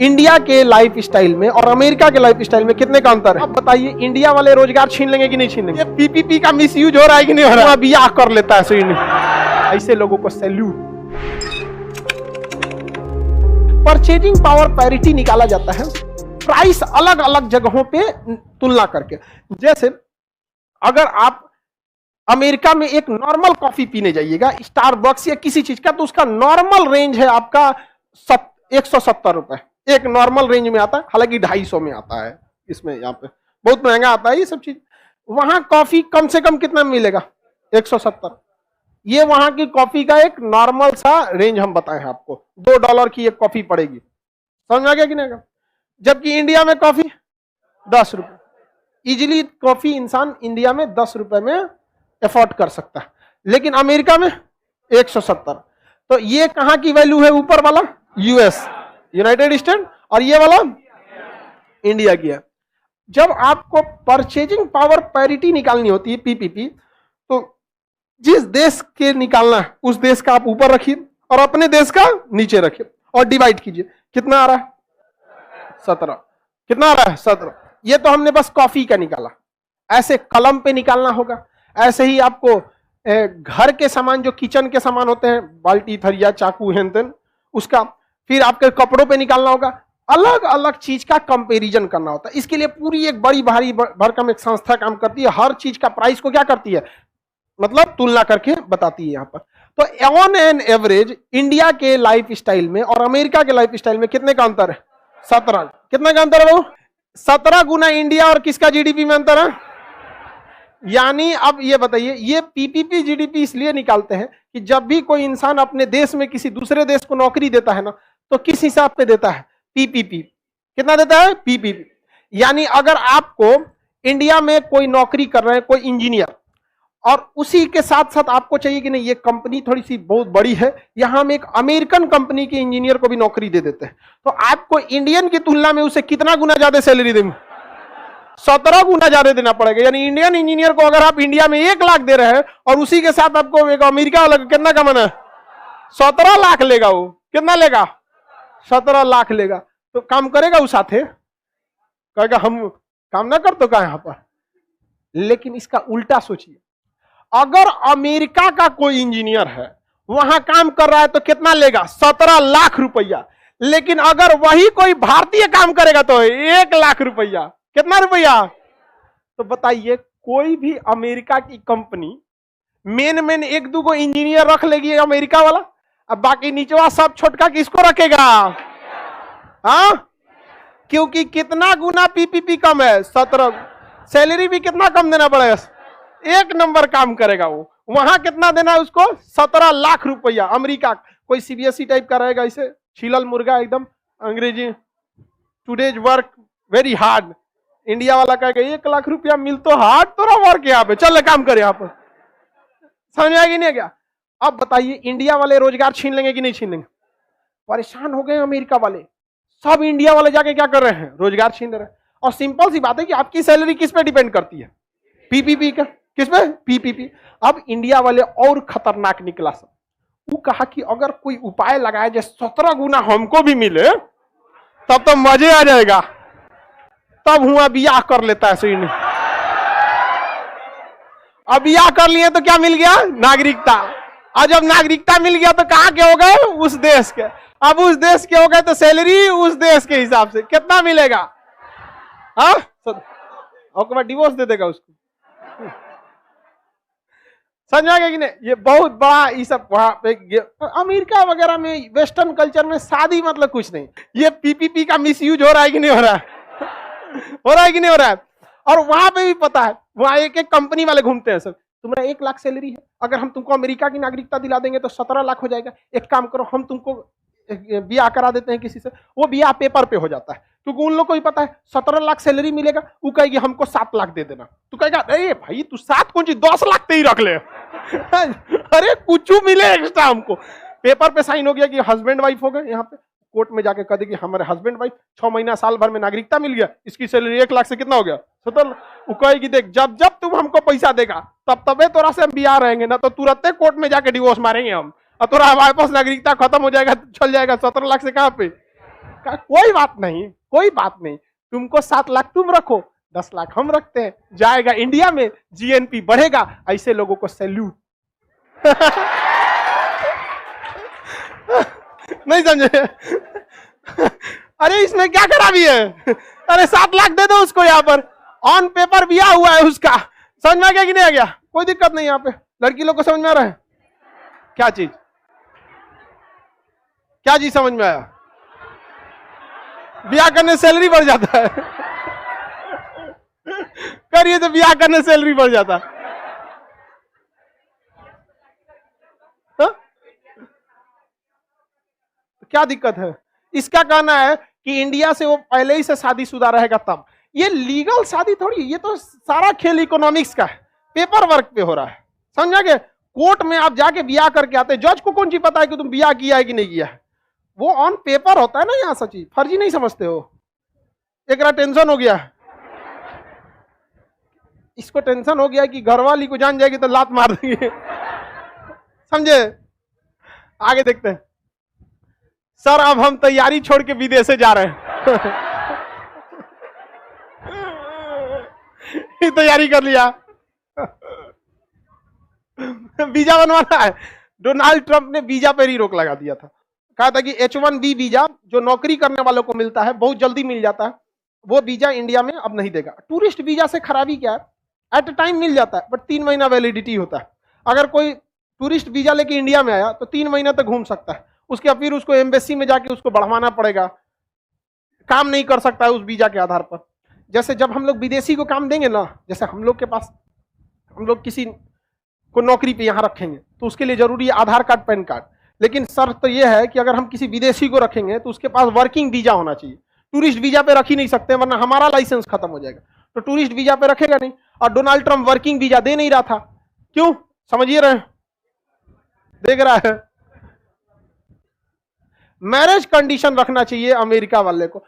India के life style में और अमेरिका के लाइफ स्टाइल में कितने का अंतर है? अब बताइए, इंडिया वाले रोजगार छीन लेंगे कि नहीं छीन लेंगे? पीपीपी का मिसयूज हो रहा है कि नहीं हो रहा है? बियाह कर लेता है ऐसे लोगों को सैल्यूट। परचेजिंग पावर पैरिटी निकाला जाता है प्राइस अलग अलग जगहों पे तुलना करके। जैसे अगर आप अमेरिका में एक नॉर्मल कॉफी पीने जाइएगा स्टारबक्स या किसी चीज का, तो उसका नॉर्मल रेंज है आपका 170 रुपए। एक नॉर्मल रेंज में आता है, हालांकि 250 में आता है, इसमें यहाँ पे बहुत महंगा आता है ये सब चीज। वहां कॉफी कम से कम कितना मिलेगा? 170। ये वहां की कॉफी का एक नॉर्मल सा रेंज हम बताए हैं आपको। $2 की एक कॉफी पड़ेगी, समझ में आ गया कि नहीं? जबकि इंडिया में कॉफी 10 रुपए। इजिली कॉफी इंसान इंडिया में 10 रुपए में एफोर्ड कर सकता है, लेकिन अमेरिका में 170। तो ये कहां की वैल्यू है? ऊपर वाला यूएस, यूनाइटेड स्टेट, और ये वाला इंडिया की है। जब आपको परचेजिंग पावर पैरिटी निकालनी होती है पीपीपी, तो जिस देश के निकालना है उस देश का आप ऊपर रखिए और अपने देश का नीचे रखिए और डिवाइड कीजिए। कितना आ रहा है? 17। कितना आ रहा है? 17। ये तो हमने बस कॉफी का निकाला। ऐसे कलम पे निकालना होगा। ऐसे ही आपको घर के सामान, जो किचन के सामान होते हैं, बाल्टी, थरिया, चाकू, हेन, उसका, फिर आपके कपड़ों पे निकालना होगा। अलग अलग चीज का कंपैरिजन करना होता है। इसके लिए पूरी एक बड़ी भारी भरकम एक संस्था काम करती है। हर चीज का प्राइस को क्या करती है? मतलब तुलना करके बताती है यहाँ पर। तो ऑन एन एवरेज इंडिया के लाइफ स्टाइल में और अमेरिका के लाइफ स्टाइल में कितने का अंतर है? 17। कितने का अंतर है वो? 17 गुना इंडिया और किसका जीडीपी में अंतर है? यानी अब ये बताइए, ये पीपीपी जीडीपी इसलिए निकालते हैं कि जब भी कोई इंसान अपने देश में किसी दूसरे देश को नौकरी देता है ना, तो किस हिसाब पे देता है? पीपीपी। कितना देता है? पीपीपी। यानी अगर आपको इंडिया में कोई नौकरी कर रहे हैं, कोई इंजीनियर, और उसी के साथ साथ आपको चाहिए कि नहीं ये कंपनी थोड़ी सी बहुत बड़ी है, यहां हम एक अमेरिकन कंपनी के इंजीनियर को भी नौकरी दे देते हैं, तो आपको इंडियन की तुलना में उसे कितना गुना ज्यादा सैलरी देंगे? 17 गुना ज्यादा देना पड़ेगा। यानी इंडियन इंजीनियर को अगर आप इंडिया में 1 लाख दे रहे हैं और उसी के साथ आपको एक अमेरिका वाला कितना कमाना है? 17 लाख लेगा। वो कितना लेगा? 17 लाख लेगा। तो काम करेगा उस साथे? कहेगा हम काम ना कर तो क्या यहां पर? लेकिन इसका उल्टा सोचिए, अगर अमेरिका का कोई इंजीनियर है, वहां काम कर रहा है, तो कितना लेगा? 17 लाख रुपया। लेकिन अगर वही कोई भारतीय काम करेगा तो 1 लाख रुपया। कितना रुपया? तो बताइए, कोई भी अमेरिका की कंपनी मेन 1-2 इंजीनियर रख लेगी अमेरिका वाला, अब बाकी नीचवा सब छोटका किसको रखेगा? हाँ, क्योंकि कितना गुना पीपीपी कम है? 17। सैलरी भी कितना कम देना पड़ेगा? 1 नंबर काम करेगा वो। वहां कितना देना है उसको? 17 लाख रुपया। अमेरिका कोई सीबीएसई टाइप का रहेगा, इसे छिलल मुर्गा एकदम अंग्रेजी, today's work very hard. India वाला कहेगा 1 लाख रुपया मिल तो हार्ड तो वर्क यहाँ पे, चल काम कर यहाँ पर। समझ आएगी नहीं क्या? अब बताइए, इंडिया वाले रोजगार छीन लेंगे कि नहीं छीन लेंगे? परेशान हो गए अमेरिका वाले। सब इंडिया वाले जाके क्या कर रहे हैं? रोजगार छीन रहे हैं। और सिंपल सी बात है कि आपकी सैलरी किस पे डिपेंड करती है? पीपीपी का। किस पे? पीपीपी। अब इंडिया वाले और खतरनाक निकला सब। वो कहा कि अगर कोई उपाय लगाए जो 17 गुना हमको भी मिले, तब तो मजे आ जाएगा। तब हुआ बियाह कर लेता है सही नहीं। अब बियाह कर लिए तो क्या मिल गया? नागरिकता। और जब नागरिकता मिल गया तो कहां के हो गए? उस देश के। अब उस देश के हो गए तो सैलरी उस देश के हिसाब से कितना मिलेगा? हाँ, और बाद डिवोर्स दे देगा उसको। समझ आ गया कि नहीं? ये बहुत बड़ा ये सब वहां पे अमेरिका वगैरह में, वेस्टर्न कल्चर में शादी मतलब कुछ नहीं। ये पीपीपी का मिसयूज हो रहा है कि नहीं हो रहा है? हो रहा है कि नहीं हो रहा है? और वहां पे भी पता है, वहां एक कंपनी वाले घूमते हैं सब, तुम्हारा 1 लाख सैलरी है, अगर हम तुमको अमेरिका की नागरिकता दिला देंगे तो 17 लाख हो जाएगा। एक काम करो, हम तुमको बियाह करा देते हैं किसी से। वो बियाह पेपर पे हो जाता है, क्योंकि उन लोग को भी पता है 17 लाख सैलरी मिलेगा। वो कहेगी हमको 7 लाख दे देना। तू कहेगा अरे भाई तू 7 कौन सी 10 लाख पे ही रख ले। अरे कुछ मिले एक्स्ट्रा हमको। पेपर पे साइन हो गया कि हस्बैंड वाइफ हो गए। यहाँ पे कोर्ट में जाके कह देगी हमारे हस्बैंड वाइफ 6 महीना साल भर में नागरिकता मिल गया, इसकी सैलरी 1 लाख से कितना हो गया? 17। वो कहेगी देख, जब जब तुम हमको पैसा देगा तब तबे तोरा से हम बियाह रहेंगे, ना तो तुरंत कोर्ट में जाके डिवोर्स मारेंगे हम, और तोरा हमारे पास नागरिकता खत्म हो जाएगा, चल जाएगा। 17 लाख से कहां पे? कोई बात नहीं, कोई बात नहीं, तुमको 7 लाख तुम रखो, 10 लाख हम रखते हैं, जाएगा इंडिया में, जीएनपी बढ़ेगा। ऐसे लोगों को सैल्यूट। नहीं समझे? अरे इसमें क्या खराबी है? अरे 7 लाख दे दो उसको, यहां पर ऑन पेपर बिया हुआ है उसका। समझ में आ गया कि नहीं आ गया? कोई दिक्कत नहीं। यहाँ पे लड़की लोग को समझ में आ रहा है? क्या चीज, क्या चीज समझ में आया? ब्याह करने सैलरी बढ़ जाता है। करिए तो ब्याह करने सैलरी बढ़ जाता है। क्या दिक्कत है? इसका कहना है कि इंडिया से वो पहले ही से शादीशुदा रहेगा तब। ये लीगल शादी थोड़ी, ये तो सारा खेल इकोनॉमिक्स का है, पेपर वर्क पे हो रहा है। समझा के? कोर्ट में आप जाके ब्याह करके आते, जज को कौन सी पता है कि तुम ब्याह किया है कि नहीं किया है? वो ऑन पेपर होता है ना। यहाँ सची फर्जी नहीं समझते हो? एक टेंशन हो गया, इसको टेंशन हो गया कि घरवाली को जान जाएगी तो लात मार देंगे। समझे? आगे देखते हैं। सर अब हम तैयारी छोड़ के विदेश से जा रहे हैं। तैयारी कर लिया, वीजा बनवाना है। डोनाल्ड ट्रंप ने वीजा पर ही रोक लगा दिया था। कहा था कि H1B वीजा जो नौकरी करने वालों को मिलता है, बहुत जल्दी मिल जाता है, वो वीजा इंडिया में अब नहीं देगा। टूरिस्ट वीजा से खराबी क्या है? एट अ टाइम मिल जाता है, बट 3 महीना वैलिडिटी होता है। अगर कोई टूरिस्ट वीजा लेके इंडिया में आया तो 3 महीना तक घूम सकता है, उसके बाद फिर उसको एम्बेसी में जाके उसको बढ़वाना पड़ेगा, काम नहीं कर सकता है उस वीजा के आधार पर। जैसे जब हम लोग विदेशी को काम देंगे ना, जैसे हम लोग के पास, हम लोग किसी को नौकरी पे यहाँ रखेंगे तो उसके लिए जरूरी है आधार कार्ड, पैन कार्ड। लेकिन शर्त तो यह है कि अगर हम किसी विदेशी को रखेंगे तो उसके पास वर्किंग वीजा होना चाहिए। टूरिस्ट वीजा पे रख ही नहीं सकते, वरना हमारा लाइसेंस खत्म हो जाएगा। तो टूरिस्ट वीजा पे रखेगा नहीं। और डोनाल्ड ट्रंप वर्किंग वीजा दे नहीं रहा था, क्यों? समझिए रहे, देख रहा है। मैरिज कंडीशन रखना चाहिए अमेरिका वाले को।